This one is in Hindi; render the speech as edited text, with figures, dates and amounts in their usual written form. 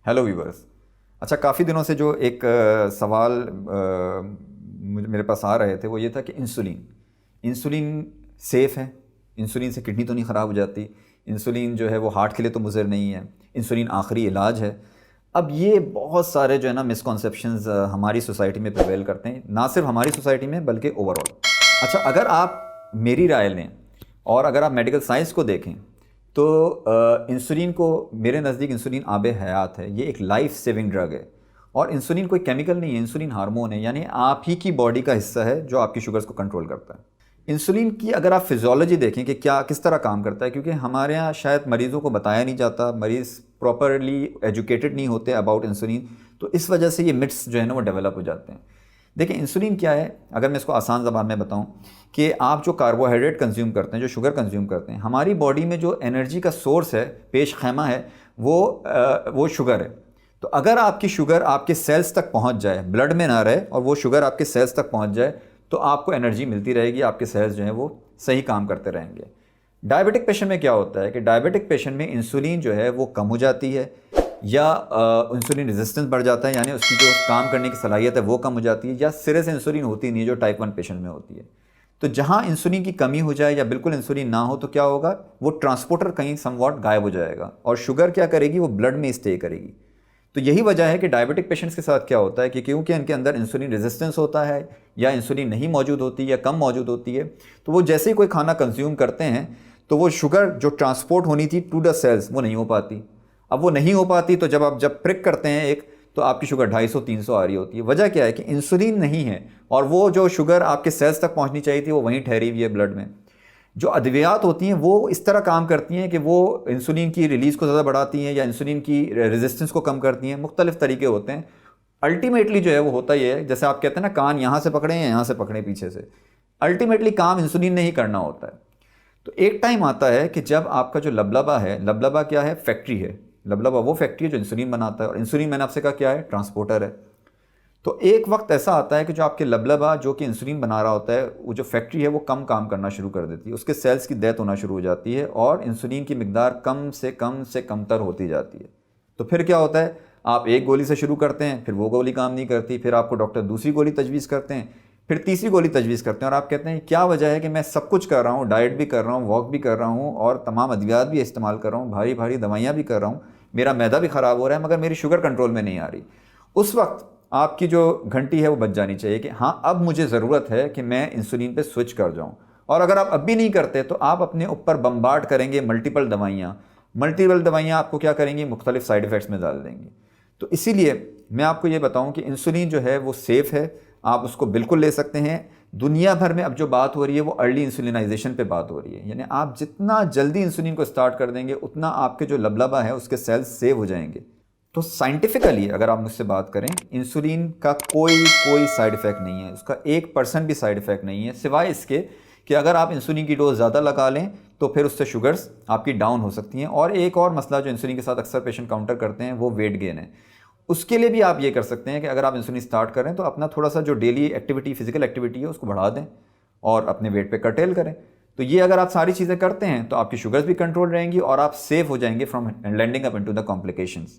Hello viewers. अच्छा, काफ़ी दिनों से जो एक सवाल मेरे पास आ रहे थे वो ये था कि इंसुलिन इंसुलिन सेफ़ है? इंसुलिन से किडनी तो नहीं ख़राब हो जाती? इंसुलिन जो है वो हार्ट के लिए तो मुज़र नहीं है? इंसुलिन आखिरी इलाज है? अब ये बहुत सारे जो है ना मिसकॉन्सेप्शंस हमारी सोसाइटी में प्रिवेल करते हैं, ना सिर्फ हमारी सोसाइटी में बल्कि ओवरऑल। अच्छा, अगर आप मेरी राय लें और अगर आप मेडिकल साइंस को देखें तो इंसुलिन को, मेरे नज़दीक इंसुलिन आबे हयात है। ये एक लाइफ सेविंग ड्रग है। और इंसुलिन कोई केमिकल नहीं है, इंसुलिन हार्मोन है, यानी आप ही की बॉडी का हिस्सा है जो आपकी शुगर्स को कंट्रोल करता है। इंसुलिन की अगर आप फिजियोलॉजी देखें कि क्या किस तरह काम करता है, क्योंकि हमारे यहाँ शायद मरीज़ों को बताया नहीं जाता, मरीज़ प्रॉपरली एजुकेटेड नहीं होते अबाउट इंसुलिन, तो इस वजह से ये मिथ्स जो है ना वो डेवलप हो जाते हैं। देखिए, इंसुलिन क्या है, अगर मैं इसको आसान ज़बान में बताऊं, कि आप जो कार्बोहाइड्रेट कंज्यूम करते हैं, जो शुगर कंज्यूम करते हैं, हमारी बॉडी में जो एनर्जी का सोर्स है, पेश खैमा है, वो शुगर है। तो अगर आपकी शुगर आपके सेल्स तक पहुंच जाए, ब्लड में ना रहे और वो शुगर आपके सेल्स तक पहुंच जाए, तो आपको एनर्जी मिलती रहेगी, आपके सेल्स जो हैं वो सही काम करते रहेंगे। डायबिटिक पेशेंट में क्या होता है कि डायबिटिक पेशेंट में इंसुलिन जो है वो कम हो जाती है, या इंसुलिन रेजिस्टेंस बढ़ जाता है, यानी उसकी जो काम करने की सलाहियत है वो कम हो जाती है, या सिरे से इंसुलिन होती नहीं है जो टाइप 1 पेशेंट में होती है। तो जहाँ इंसुलिन की कमी हो जाए या बिल्कुल इंसुलिन ना हो तो क्या होगा, वो ट्रांसपोर्टर कहीं समवॉट गायब हो जाएगा और शुगर क्या करेगी, वो ब्लड में स्टे करेगी। तो यही वजह है कि डायबिटिक पेशेंट्स के साथ क्या होता है कि क्योंकि इनके अंदर इंसुलिन रेजिस्टेंस होता है या इंसुलिन नहीं मौजूद होती है या कम मौजूद होती है, तो वो जैसे ही कोई खाना कंज्यूम करते हैं तो वो शुगर जो ट्रांसपोर्ट होनी थी टू द सेल्स वो नहीं हो पाती। अब वो नहीं हो पाती तो जब प्रिक करते हैं एक, तो आपकी शुगर 250-300 आ रही होती है। वजह क्या है कि इंसुलिन नहीं है और वो जो शुगर आपके सेल्स तक पहुंचनी चाहिए थी वो वहीं ठहरी हुई है ब्लड में। जो अद्वियात होती हैं वो इस तरह काम करती हैं कि वो इंसुलिन की रिलीज़ को ज़्यादा बढ़ाती हैं या इंसुलिन की रेजिस्टेंस को कम करती हैं। मुख्तलिफ तरीके होते हैं। अल्टीमेटली जो है वो होता ही है, जैसे आप कहते हैं ना, कान यहाँ से पकड़ें या यहाँ से पकड़ें पीछे से, अल्टीमेटली काम इंसुलिन ने ही करना होता है। तो एक टाइम आता है कि जब आपका जो लबलबा है, लबलबा क्या है, फैक्ट्री है। लबलबा वो फैक्ट्री है जो इंसुलिन बनाता है, और इंसुलिन मैंने आपसे कहा क्या है, ट्रांसपोर्टर है। तो एक वक्त ऐसा आता है कि जो आपके लबलबा जो कि इंसुलिन बना रहा होता है, वो जो फैक्ट्री है वो कम काम करना शुरू कर देती है, उसके सेल्स की डेथ होना शुरू हो जाती है और इंसुलिन की मिकदार कम से कमतर होती जाती है। तो फिर क्या होता है, आप एक गोली से शुरू करते हैं, फिर वो गोली काम नहीं करती, फिर आपको डॉक्टर दूसरी गोली तजवीज़ करते हैं, फिर तीसरी गोली तजवीज़ करते हैं, और आप कहते हैं क्या वजह है कि मैं सब कुछ कर रहा हूँ, डाइट भी कर रहा हूँ, वॉक भी कर रहा हूँ और तमाम अद्वियात भी इस्तेमाल कर रहा हूँ, भारी भारी दवाइयाँ भी कर रहा हूँ, मेरा मैदा भी ख़राब हो रहा है, मगर मेरी शुगर कंट्रोल में नहीं आ रही। उस वक्त आपकी जो घंटी है वो बज जानी चाहिए कि हाँ, अब मुझे ज़रूरत है कि मैं इंसुलिन पे स्विच कर जाऊँ। और अगर आप अब भी नहीं करते तो आप अपने ऊपर बम्बार्ड करेंगे मल्टीपल दवाइयाँ। मल्टीपल दवाइयाँ आपको क्या करेंगी, मुख्तलिफ साइड इफ़ेक्ट्स में डाल देंगी। तो इसीलिए मैं आपको ये बताऊँ कि इंसुलिन जो है वो सेफ़ है, आप उसको बिल्कुल ले सकते हैं। दुनिया भर में अब जो बात हो रही है वो अर्ली इंसुलिनाइजेशन पे बात हो रही है, यानी आप जितना जल्दी इंसुलिन को स्टार्ट कर देंगे उतना आपके जो लबलबा है उसके सेल्स सेव हो जाएंगे। तो साइंटिफिकली अगर आप मुझसे बात करें, इंसुलिन का कोई कोई साइड इफ़ेक्ट नहीं है, उसका 1% भी साइड इफ़ेक्ट नहीं है, सिवाय इसके कि अगर आप इंसुलिन की डोज ज़्यादा लगा लें तो फिर उससे शुगर्स आपकी डाउन हो सकती हैं। और एक और मसला जो इंसुलिन के साथ अक्सर पेशेंट काउंटर करते हैं वो वेट गेन है। उसके लिए भी आप ये कर सकते हैं कि अगर आप इंसुलिन स्टार्ट करें तो अपना थोड़ा सा जो डेली एक्टिविटी, फिजिकल एक्टिविटी है उसको बढ़ा दें और अपने वेट पे कर्टेल करें। तो ये अगर आप सारी चीज़ें करते हैं तो आपकी शुगर्स भी कंट्रोल रहेंगी और आप सेफ हो जाएंगे from landing up into the complications.